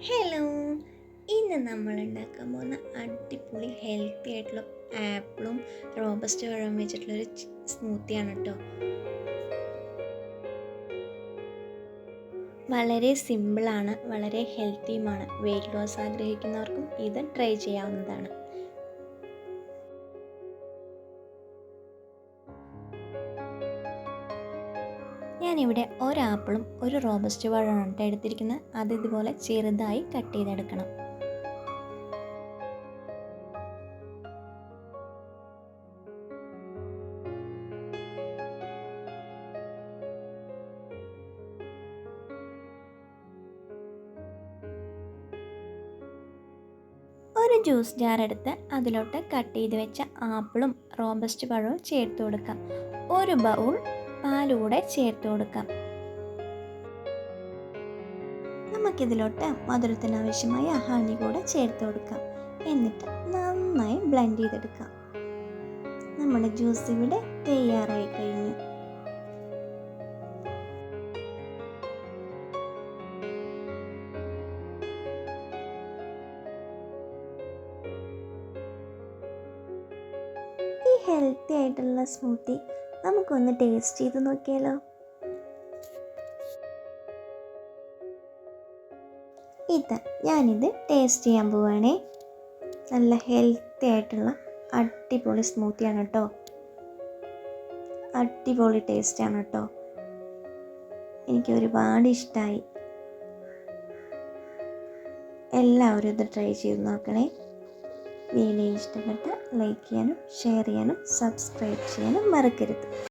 Hello, ഇന്ന് നമ്മൾ ഉണ്ടാക്കാൻ പോകുന്ന അടിപൊളി ഹെൽത്തി ആയിട്ടുള്ള ആപ്പിളും റോബസ്റ്റ് പഴവും വെച്ചിട്ടുള്ളൊരു സ്മൂത്തിയാണ് കേട്ടോ. വളരെ സിമ്പിളാണ്, വളരെ ഹെൽത്തിയുമാണ്. വെയിറ്റ് ലോസ് ആഗ്രഹിക്കുന്നവർക്കും ഇത് ട്രൈ ചെയ്യാവുന്നതാണ്. ഞാനിവിടെ ഒരാപ്പിളും ഒരു റോബസ്റ്റ് പഴമാണ് എടുത്തിരിക്കുന്നത്. അത് ഇതുപോലെ ചെറുതായി കട്ട് ചെയ്തെടുക്കണം. ഒരു ജ്യൂസ് ജാർ എടുത്ത് അതിലോട്ട് കട്ട് ചെയ്ത് വെച്ച ആപ്പിളും റോബസ്റ്റ് പഴവും ചേർത്ത് കൊടുക്കാം. ഒരു ബൗൾ പാലൂടെ ചേർത്ത് കൊടുക്കാം. നമുക്കിതിലോട്ട് മധുരത്തിന് ആവശ്യമായ ഹണി കൂടെ ചേർത്ത് കൊടുക്കാം. എന്നിട്ട് നന്നായി ബ്ലെൻഡ് ചെയ്തെടുക്കാം. നമ്മുടെ ജ്യൂസ് ഇവിടെ തയ്യാറായി കഴിഞ്ഞു. ഈ ഹെൽത്തി ആയിട്ടുള്ള സ്മൂത്തി നമുക്കൊന്ന് ടേസ്റ്റ് ചെയ്ത് നോക്കിയാലോ. ഞാനിത് ടേസ്റ്റ് ചെയ്യാൻ പോവുകയാണേ. നല്ല ഹെൽത്തി ആയിട്ടുള്ള അടിപൊളി സ്മൂത്തിയാണ് കേട്ടോ. അടിപൊളി ടേസ്റ്റാണ് കേട്ടോ. എനിക്ക് ഒരുപാട് ഇഷ്ടമായി. എല്ലാവരും ഇത് ട്രൈ ചെയ്ത് നോക്കണേ. വീഡിയോ ഇഷ്ടപ്പെട്ട ലൈക്ക് ചെയ്യാനും ഷെയർ ചെയ്യാനും സബ്സ്ക്രൈബ് ചെയ്യാനും മറക്കരുത്.